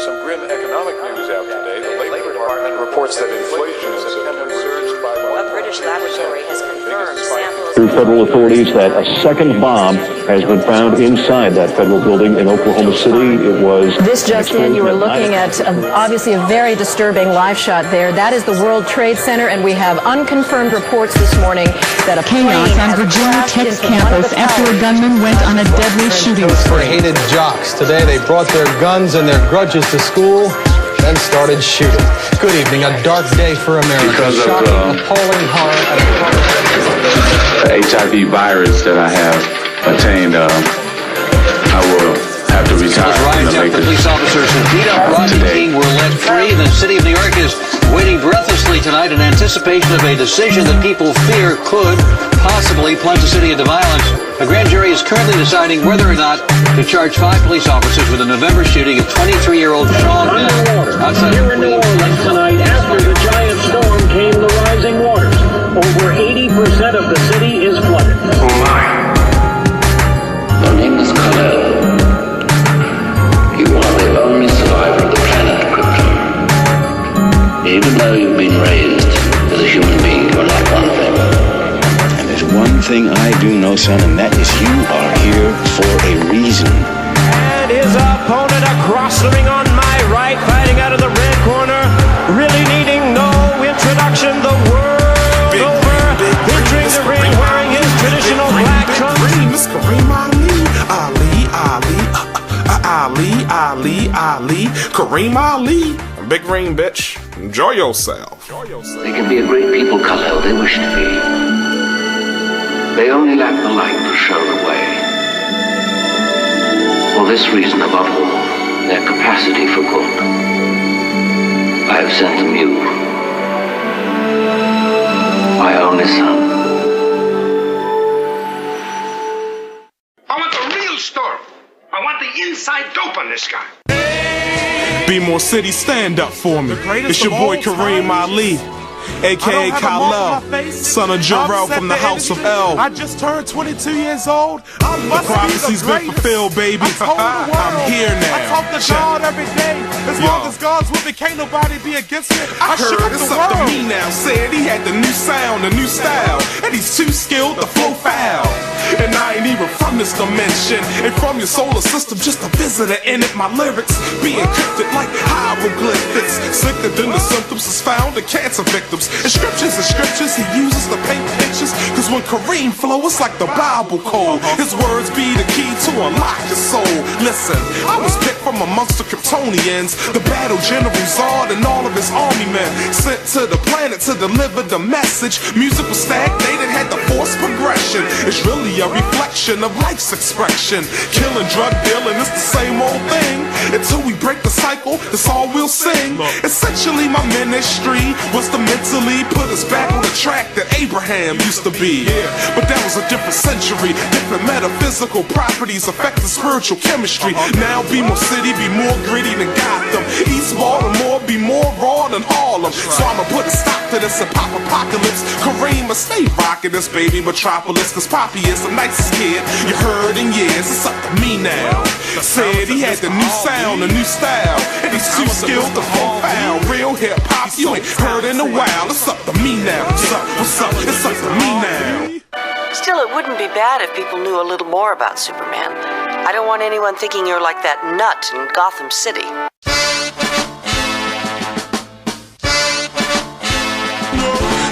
Some grim economic news out today. The Labor Department reports that inflation in September surged by a British laboratory has confirmed samples through federal authorities that a second bomb has been found inside that federal building in Oklahoma City. It was this just in. You were looking at obviously a very disturbing live shot there. That is the World Trade Center, and we have unconfirmed reports this morning that a chaos on Virginia Tech's campus after a gunman went on a deadly shooting spree. Hated jocks. Today they brought their guns and their grudges to school, then started shooting. Good evening. A dark day for America. Because of shocking, appalling horror at the HIV virus that I have attained, I will have to retire. Riots after police officers who beat up Rodney King were let free. The city of New York is waiting breathlessly tonight in anticipation of a decision that people fear could possibly plunge the city into violence. A grand jury is currently deciding whether or not to charge 5 police officers with the November shooting of 23-year-old Sean Bell outside here in New Orleans tonight. After the giant storm came the rising waters. Over 80% of the city is flooded. Oh my. Your name is Khalil. You are the only survivor of the planet Krypton. Even though you've been raised as a human being, you're not one thing. And there's one thing I do know, son, and that is you are here for a reason. And his opponent across the ring on my right, fighting out of the red corner, really needing no introduction the world over, entering the ring wearing his traditional black trunks. It's Kareem Ali, Kareem Ali. Big ring, bitch. Enjoy yourself. They can be a great people, Khalil. They wish to be. They only lack the light to show the way. For this reason, above all, their capacity for good, I have sent them you, my only son. I want the real story. I want the inside dope on this guy. Baltimore City, stand up for me. It's your boy Kareem Ali, a.k.a. Khalil, son of Jarrell from the House of L. I just turned 22 years old. The prophecy's been fulfilled, baby. I'm here now. I talk to God every day. As long as God's with me, can't nobody be against me. I heard it's up to me now. Said he had the new sound, the new style, and he's too skilled to flow foul. And I ain't even from this dimension, and from your solar system, just a visitor in it. My lyrics be encrypted like hieroglyphics. Sicker than the symptoms is found in cancer victims. And scriptures he uses to paint pictures. Cause when Kareem flow, it's like the Bible code. His words be the key to unlock your soul. Listen, I was picked from amongst the Kryptonians, the battle general Zod and all of his army men, sent to the planet to deliver the message. Music was stagnated, had to force progression. It's really a reflection of life's expression. Killing, drug dealing, it's the same old thing. Until we break the cycle, that's all we'll sing. Essentially my ministry was to mentally put us back on the track that Abraham used to be. But that was a different century. Different metaphysical properties affecting spiritual chemistry. Now Baltimore City be more gritty than Gotham. East Baltimore be more raw than Harlem. So I'ma put a stop to this hip-hop apocalypse. Kareem must stay rocking this baby metropolis. Cause Poppy is the nicest kid you heard in years. It's up to me now. Said he had the new sound, the new style, and he's too skilled to fall foul. Real hip-hop you ain't heard in a while. It's up to me now. What's up? It's up to me now. Still, it wouldn't be bad if people knew a little more about Superman. I don't want anyone thinking you're like that nut in Gotham City.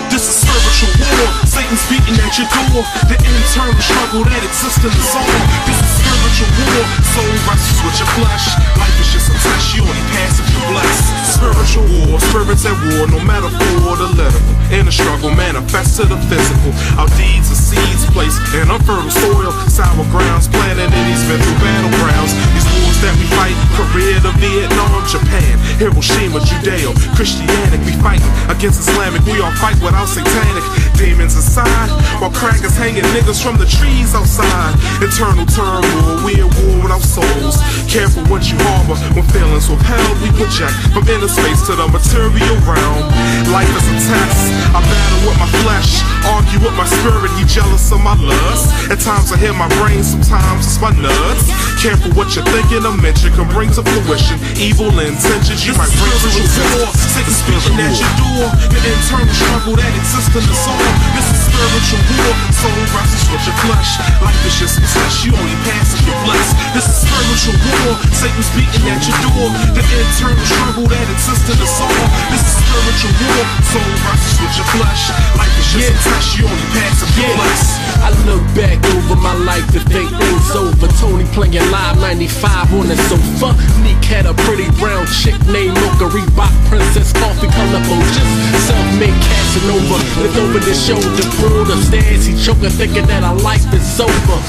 This is spiritual war. Satan's beating at your door. The internal struggle that exists in the soul. This is spiritual war. Soul wrestles with your flesh. Life is just a test. You only pass if you're blessed. Spiritual war. Spirits at war. No metaphor or the literal. In the struggle manifest to the physical. Our deeds are seeds placed in unfertile soil. Sour grounds planted in these mental battlegrounds. These wars that we fight. Korea to Vietnam, Japan, Hiroshima, Judeo, Christianic. We fighting against Islamic. We all fight without satanic. demons inside, while crackers hanging niggas from the trees outside. Eternal turmoil, we at war with our souls. Careful what you harbor when feelings withheld. We project from inner space to the material realm. Life is a test. I battle with my flesh, argue with my spirit. He jealous of my lust. At times I hear my brain, sometimes it's my nuts. Careful what you're thinking or mention can bring to fruition evil intentions. You might bring to war. Satan speaking at your door. The internal struggle that exists in the soul. This is spiritual war. Soul wrestles with your flesh. Life is just a test. You only pass if you're blessed. This is spiritual war. Satan's beating at your door. The internal struggle that exists in the soul. This is spiritual war. Soul wrestles with your flesh. Life is just a test. You only pass if you're blessed. I look back over my life to think things over. Tony playing live 95 on the sofa. Neek had a pretty brown chick named Mocha. Reebok princess, coffee colorful, just self-made Casanova. Looked over the shoulder, pulled upstairs. He choking, thinking that our life is over.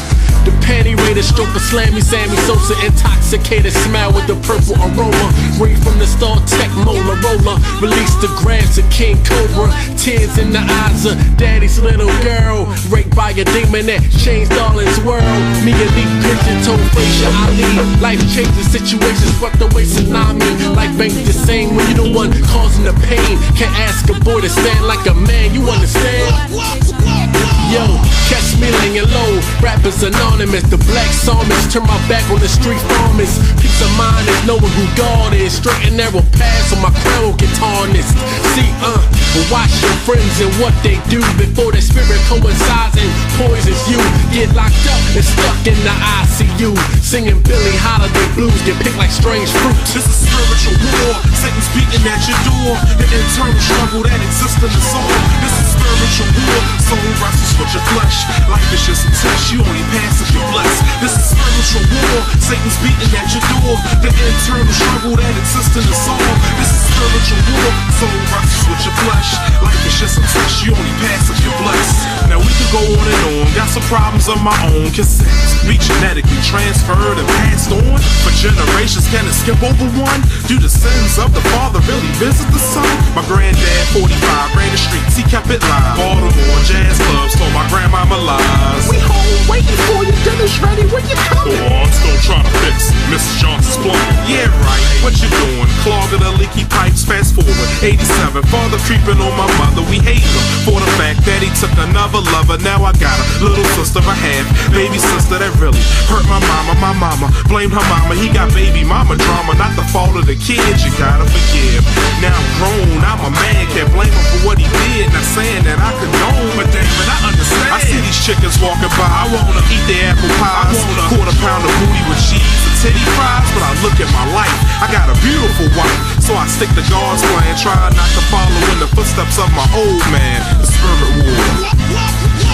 The panty raider stroke a slammy Sammy Sosa, intoxicated smile with the purple aroma. Ring from the Star Tech Motorola, release the grabs of King Cobra. Tears in the eyes of daddy's little girl, raped by a demon that changed all his world. Me and Lee Pigeon told Frazier Ali, life changing situations swept away tsunami. Life ain't the same when you the one causing the pain. Can't ask a boy to stand like a man, you understand? Yo, catch me laying low, rappers anonymous. The black psalmist, turn my back on the street farmers. Peace of mind is knowing who God is. Straight and narrow paths so my crown will get tarnished. See, but watch your friends and what they do before their spirit coincides and poisons you. Get locked up and stuck in the ICU, singing Billie Holiday blues, get picked like strange fruit. This is spiritual war. Satan's beating at your door. The internal struggle that exists in the soul. This is spiritual war. Soul wrestles with your flesh. Life is just a test. You only pass if you're blessed. This is spiritual war. Satan's beating at your door. The internal struggle that exists in the soul. This is spiritual war. Soul wrestles with your flesh. Life is just a test. You only pass if you're blessed. Now we could go on and on. Got some problems of my own. Cassettes be genetically transferred and passed on for generations. Can it skip over one? Do the sins of the father really visit the son? My granddad, 45, ran the streets. He kept it live. Baltimore jazz clubs told my grandmama lies. We home waiting for you. Dinner's ready when you coming. Oh, I'm still trying to fix Mrs. Johnson's plumbing. Yeah, right. What you doing? Clogging the leaky pipes. Fast forward, 87. Father creeping on my mother. We hate him for the fact that he took another lover. Now I got a little sister I have. Baby sister that really hurt my mama. My mama blamed her mama. He got baby mama drama. Not the fault of the kids. You gotta forgive. Now I'm grown. I'm a man. Can't blame him for what he did. Not saying that I condone, but damn it, I understand. I see these chickens walking by. I wanna eat their apple pies. I want a quarter pound of booty with cheese and titty fries. But I look at my life. I got a beautiful wife, so I stick to God's plan. Try not to follow in the footsteps of my old man. The spirit war.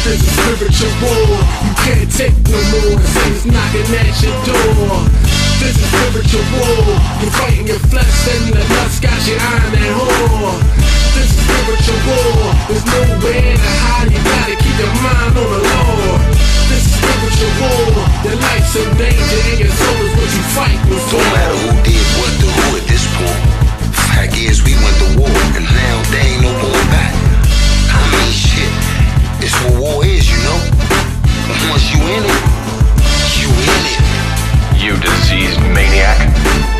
This is spiritual war. You can't take no more. Satan's knocking at your door. This is spiritual war. You're fighting your flesh and the lust got you iron and whore. This is spiritual war. There's nowhere to hide. You gotta keep your mind on the Lord. This is spiritual war. Your life's in danger and your soul is what you fighting for. No matter who did what to who at this point. Fact is we went to war and now there ain't no more back. I mean shit. It's what war is, you know. Once you in it, you in it. You diseased maniac.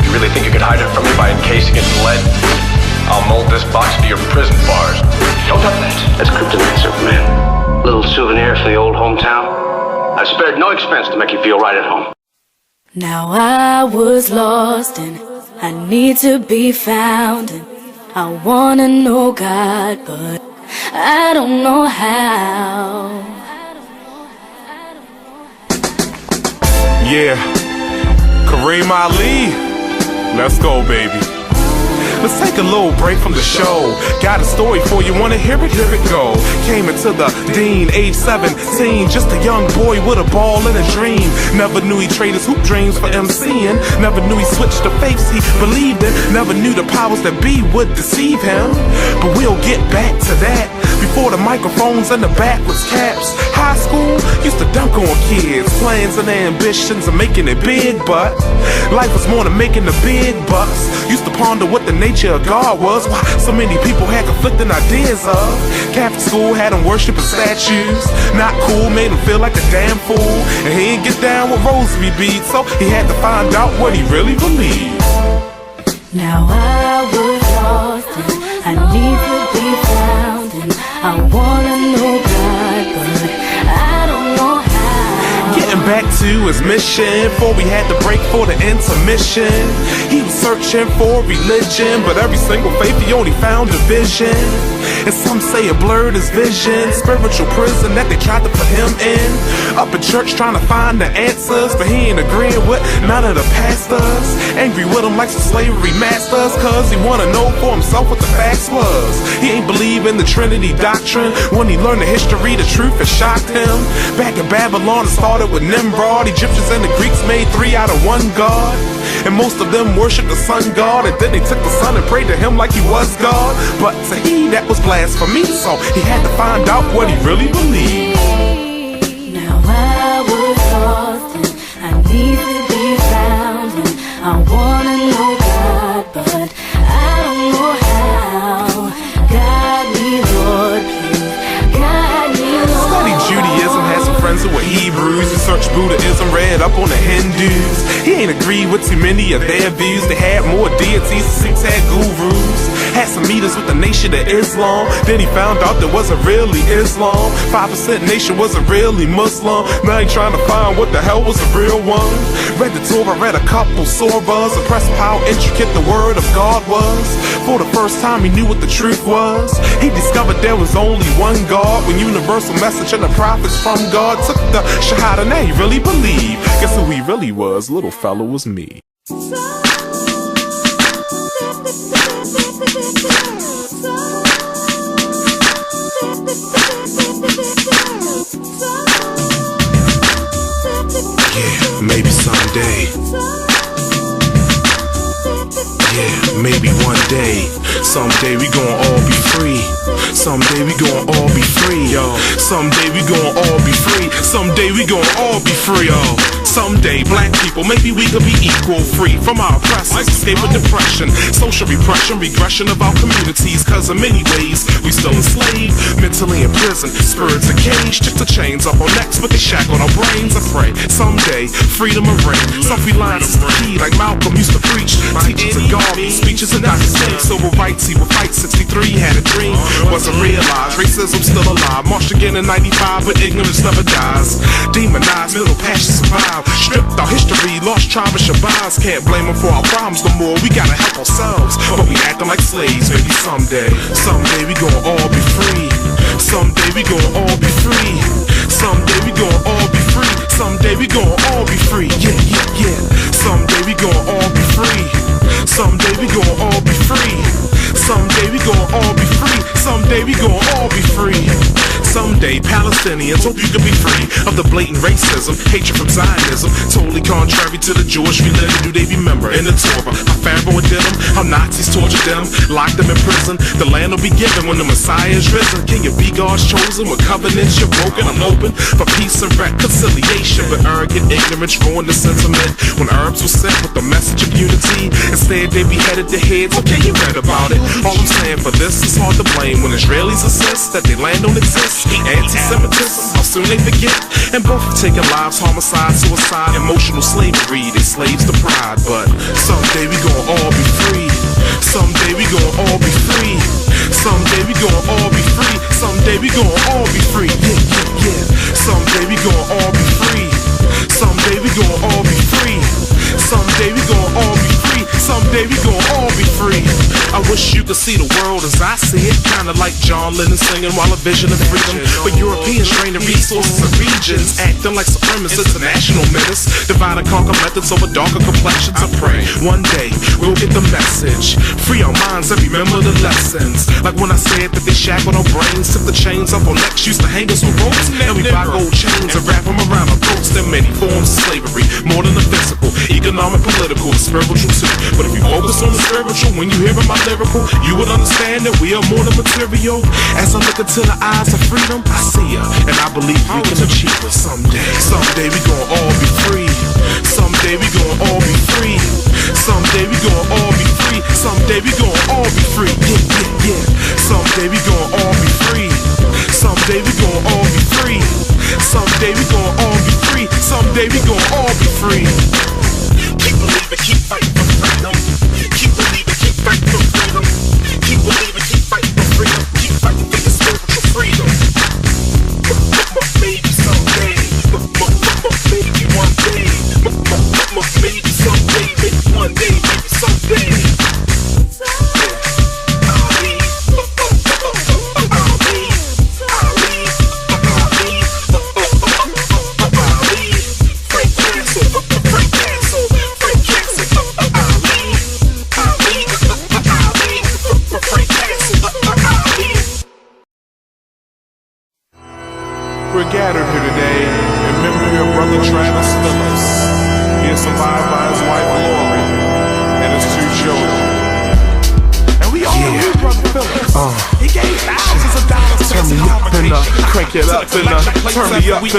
You really think you could hide it from me by encasing it in lead? I'll mold this box to your prison bars. Don't touch that. That's kryptonite, Superman. Little souvenir for the old hometown. I spared no expense to make you feel right at home. Now I was lost and I need to be found and I wanna know God, but I don't know how. Yeah, Kareem Ali. Let's go, baby. Let's take a little break from the show. Got a story for you, wanna hear it? Here it go. Came into the Dean, age 17. Just a young boy with a ball and a dream. Never knew he traded hoop dreams for MCing. Never knew he switched the faiths he believed in. Never knew the powers that be would deceive him. But we'll get back to that. Before the microphones and the backwards caps. High school, used to dunk on kids, plans and ambitions of making it big, but life was more than making the big bucks. Used to ponder what the nature of God was, why so many people had conflicting ideas of. Catholic school had them worshiping statues, not cool, made him feel like a damn fool. And he didn't get down with rosary beads, so he had to find out what he really believed. Now I was lost and I need to be found, and I wanna know God, but I don't know how. Getting back to his mission, before we had to break for the intermission. He was searching for religion, but every single faith he only found division. And some say it blurred his vision, spiritual prison that they tried to put him in. Up in church trying to find the answers, but he ain't agreeing with none of the pastors. Angry with him like some slavery masters, cause he wanna know for himself what the facts was. He ain't believe in the Trinity doctrine. When he learned the history, the truth has shocked him. Back in Babylon it started with Nimrod. Egyptians and the Greeks made 3 out of 1 God, and most of them worshiped the sun god. And then they took the sun and prayed to him like he was God. But to he that was blasphemy, so he had to find out what he really believed. Now I was lost and I need to be found, and I wanna know God, but I don't know how. Guide me, Lord, please. Guide me, Lord. Studied Judaism, had some friends who were Hebrews. He searched Buddhism, read up on the Hindus. He ain't agreed with too many of their views. They had more deities, the Sikhs had gurus. Had some meetings with the Nation of Islam. Then he found out there wasn't really Islam. 5% nation wasn't really Muslim. Now he trying to find what the hell was the real one. Read the Torah, read a couple surahs, impressed how intricate the word of God was. For the first time he knew what the truth was. He discovered there was only one God. When universal message and the prophets from God took the Shahada, now he really believed. Guess who he really was? Little fella was me. Yeah, maybe someday. Yeah, maybe one day. Someday we gon' all be free. Someday we gon' all be free, yo. Someday we gon' all be free. Someday we gon' all be free, yo. Someday, black people, maybe we could be equal, free from our oppressors, escape with depression, social repression, regression of our communities. Cause in many ways, we still enslaved, mentally in prison, spirits are caged, just the chains up our necks, but they shackle our brains. I pray someday, freedom will reign. Some free lines is the key, like Malcolm used to preach. Teachers and Garvey, speeches and not mistakes. Civil rights, he would fight. 63, had a dream, wasn't realized. Racism still alive. Marched again in 95, but ignorance never dies. Demonized, middle passions survive. Stripped our history, lost tribe and Shabazz. Can't blame them for our problems no more. We gotta help ourselves, but we acting like slaves. Maybe someday, someday we gon' all be free. Someday we gon' all be free. Someday we gon' all be free. Someday we gon' all be free. Yeah, yeah, yeah. Someday we gon' all be free. Someday we gon' all be free. Someday we gon' all be free. Someday we gon' all be free. Someday Palestinians hope you can be free of the blatant racism, hatred from Zionism, totally contrary to the Jewish religion. Do they remember in the Torah how Pharaoh did them, how Nazis tortured them, locked them in prison? The land will be given when the Messiah is risen. Can you be God's chosen when covenants you're broken? I'm open for peace and reconciliation, but arrogant ignorance ruined the sentiment when herbs were sent with the message of unity. Instead they beheaded their heads. Okay, you read about it. All I'm saying for this is hard to blame when Israelis insist that their land don't exist. Anti-Semitism, how soon they forget. And both have taken lives, homicide, suicide, emotional slavery. They slaves to pride, but someday we gon' all be free. Someday we gon' all be free. Someday we gon' all be free. Someday we gon' all be free. Yeah, yeah, yeah. Someday we gon' all be free. Someday we gon' all be free. Someday we gon' all be free. Someday we gon' all be free. I wish you could see the world as I see it, kinda like John Lennon singing while a vision of freedom. But Europeans drain the resources of regions, acting like supremacists, a national menace. Divide and conquer methods over darker complexions. I pray one day we'll get the message, free our minds and remember the lessons. Like when I said that they shackled our brains, took the chains off our necks, used to hang us with ropes, and we buy gold chains and wrap them around our throats. There are many forms of slavery, more than the physical, economic, political, spiritual too. But if you focus on the spiritual, when you hear my lyrical, you would understand that we are more than material. As I look into the eyes of freedom, I see her, and I believe we can achieve it someday. Someday we gon' all be free. Someday we gon' all be free. Someday we gon' all be free. Someday we gon' all be free. Yeah, yeah, yeah. Someday we gon' all be free. Someday we gon' all be free. Someday we gon' all be free. Someday we gon' all be free. Keep believing, keep fighting for freedom. Keep believing, keep fighting for freedom. Keep believing, keep fighting for freedom. Keep fighting for your spiritual freedom. Maybe someday, maybe one day, maybe someday, maybe one day, maybe someday. We're gathered here today in memory of Brother Travis Phillips. He is survived by his wife Lori and his 2 children. And we all knew Brother Phillips. He gave thousands of dollars to his congregation. Crank it up and turn me up and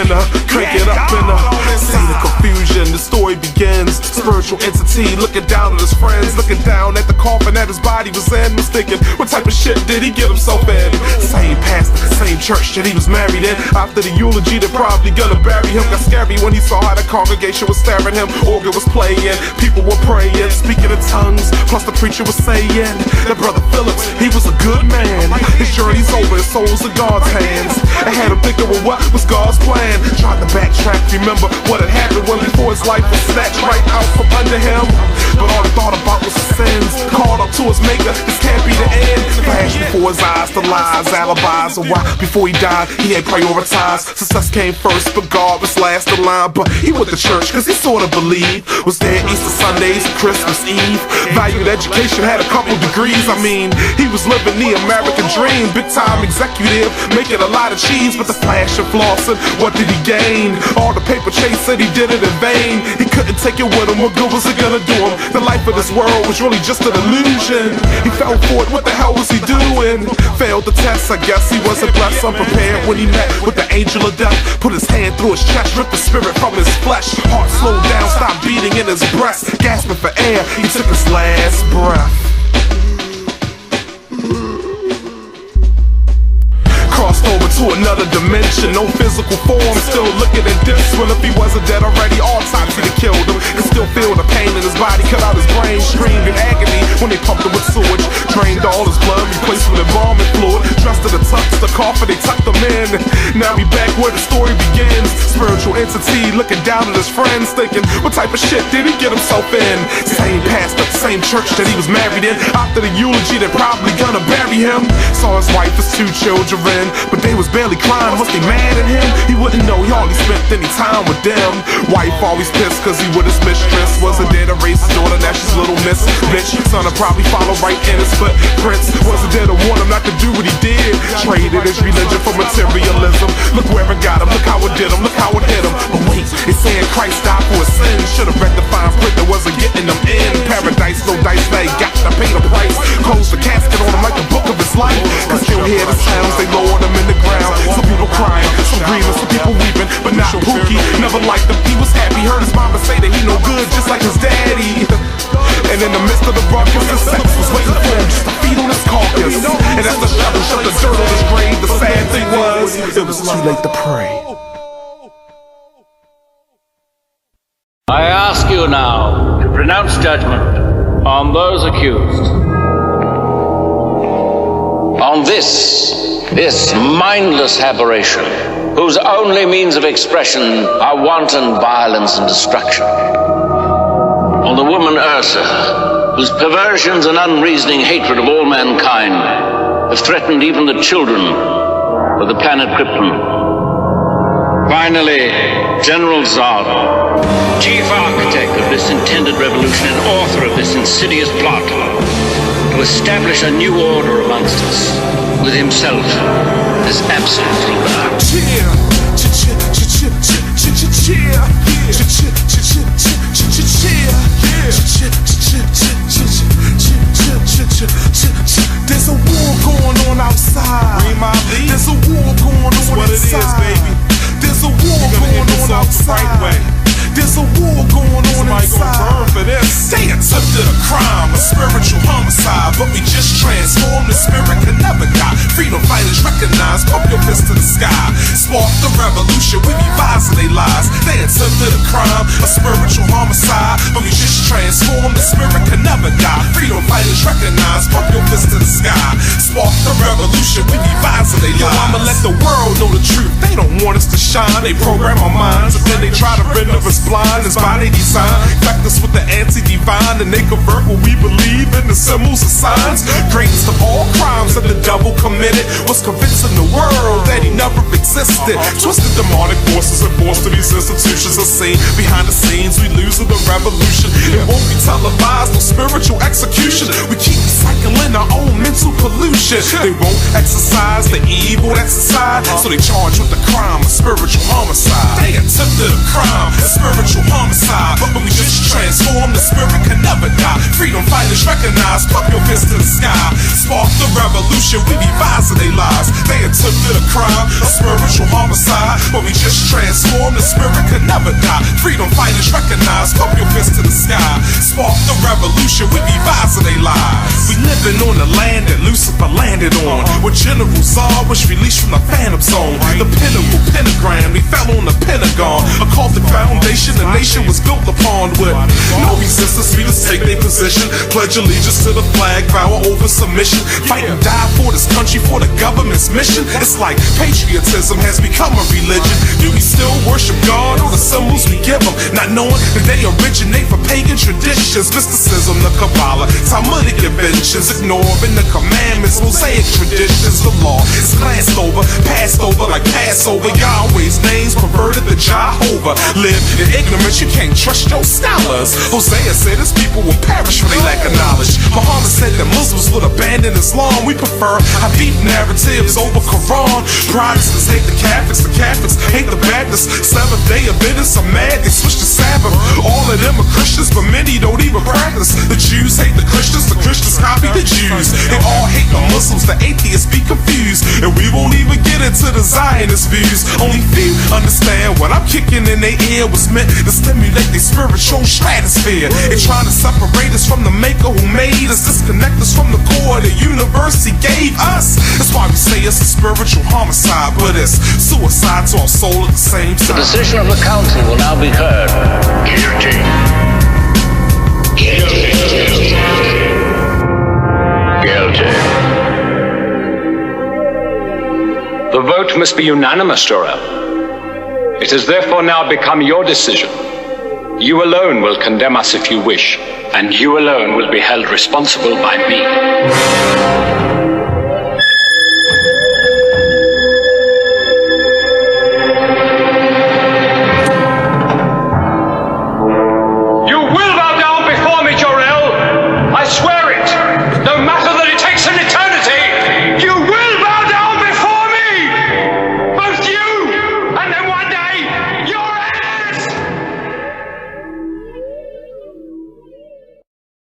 crank it up and see the confusion. The story begins. Spiritual entity looking down at his friends, looking down at the coffin that his body was in, mistaken what type of shit did he get himself in. Same pastor, same church that he was married in. After the eulogy, they're probably gonna bury him. Got scary when he saw how the congregation was staring him. Organ was playing, people were praying, speaking in tongues. Plus the preacher was saying that Brother Phillips, he was a good man. His journey's over, his soul's in God's hands. I had him thinking, well, what was God's plan? Tried to backtrack, remember what had happened when before his life was snatched right out from under him. But all he thought about was his sins. Called up to his maker, this can't be the end. Flashed before his eyes the lies, alibis, and why before he died he had prioritized. Success came first, but God was last in line. But he went to church cause he sort of believed. Was there Easter Sundays and Christmas Eve. Valued education, had a couple degrees. I mean, he was living the American dream. Big time executive, making a lot of cheese. But the flash and flossing, what did he gain? All the paper chase said he did it in vain. He couldn't take it with him, what good was it gonna do him? The life of this world was really just an illusion. He fell for it, what the hell was he doing? Failed the test, I guess he wasn't blessed. Unprepared when he met with the angel of death. Put his hand through his chest, ripped the spirit from his flesh. Heart slowed down, stopped beating in his breast. Gasping for air, he took his last breath. Crossed over to another dimension, no physical form. Still looking at this. Well, if he wasn't dead already, autopsy to killed him. Can still feel the pain in his body. Cut out his brain, screamed in agony when they pumped him with sewage. Drained all his blood, replaced with embalming fluid. Dressed in a tux, the coffin, they tucked him in. Now we back where the story begins. Spiritual entity looking down at his friends, thinking, what type of shit did he get himself in? Same pastor, same church that he was married in. After the eulogy, they're probably gonna bury him. Saw his wife, his 2 children, but they was barely crying. Was they mad at him? He wouldn't know, he hardly spent any time with them. Wife always pissed cause he with his mistress. Wasn't there to raise his daughter, now she's little miss. Bitch, son will probably follow right in his footprints. Wasn't there to warn him not to do what he did. Traded his religion for materialism. Look where it got him, look how it did him, look how it hit him. But wait, it's saying Christ died for his sins. Should've read the fine print that wasn't getting them in. Paradise, no dice, now he got to pay the price. Close the casket on him like the book of his life. Cause still hear the sounds, they lowered him in the ground. Some people crying, some grieving, some people weeping, but not Pookie. Never liked him, he was happy. Heard his mama say that he no good, just like his daddy. And in the midst of the ruckus, the sex was waiting for him just to feed on his carcass. And as the shovel shut the dirt on his grave, the sad thing was, it was too late to pray. I ask you now to pronounce judgment on those accused. On this mindless aberration, whose only means of expression are wanton violence and destruction. On the woman Ursa, whose perversions and unreasoning hatred of all mankind have threatened even the children of the planet Krypton. Finally, General Zod, chief architect of this intended revolution and author of this insidious plot, to establish a new order amongst us, with himself as absolute ruler. for this. They attempted a crime, a spiritual homicide, but we just transformed. The spirit can never die. Freedom fighters recognize, pump your fist to the sky. Spark the revolution, we revising their lives. They attempted a crime, a spiritual homicide, but we just transformed. The spirit can never die. Freedom fighters recognize, pump your fist to the sky. Spark the revolution, we revising their lives. I'ma let the world know the truth. They don't want us to shine. They program our minds, and then they try to render us blind. It's by their design. Infect us with the anti-divine, and they convert what we believe in the symbols and signs. Greatest of all crimes that the devil committed was convincing the world that he never existed. Twisted demonic forces and forced to these institutions are seen. Behind the scenes, we losing the revolution. It won't be televised, no spiritual execution. We keep recycling our own mental pollution. They won't exercise the evil exercise, so they charge with the crime of spiritual homicide. They attempted a crime, a spiritual homicide, but we just transformed. The spirit can never die. Freedom fighters recognize, pump your fist to the sky. Spark the revolution, we revising their lives. They attempted a crime, a spiritual homicide, but we just transformed. The spirit can never die. Freedom fighters recognize, pump your fist to the sky. Spark the revolution, we revising their lives. We living on the land that Lucifer landed on, where General Zod was released from the Phantom Zone. The pinnacle pentagram, we fell on the Pentagon. A cultic foundation the nation was built upon, with no resistance. We just take their position, pledge allegiance to the flag, vow over submission, fight and die for this country, for the government's mission. It's like patriotism has become a religion. Do we still worship God or the symbols we give them, not knowing that they originate from pagan traditions? Mysticism, the Kabbalah, Talmudic inventions, ignoring the commandments, Mosaic traditions. The law is glanced over, passed over like Passover. Yahweh's names perverted to Jehovah. Live in ignorance, you can't trust your scholars. Hosea said his people will perish for they lack of knowledge. Muhammad said that Muslims would abandon Islam. We prefer Hadith narratives over Quran. Protestants hate the Catholics hate the Baptists. Seventh Day Adventists are mad, they switch to Sabbath. All of them are Christians, but many don't even practice. The Jews hate the Christians copy the Jews. They all hate the Muslims, the atheists be confused. And we won't even get into the Zionist views. Only few understand what I'm kicking in their ear was meant to stimulate their spiritual stratosphere. They're trying to separate us from the maker who made us, disconnect us from the core the universe he gave us. That's why we say it's a spiritual homicide, but it's suicide to our soul at the same time. The decision of the council will now be heard. Guilty. The vote must be unanimous, Jor-El. It has therefore now become your decision. You alone will condemn us if you wish, and you alone will be held responsible by me.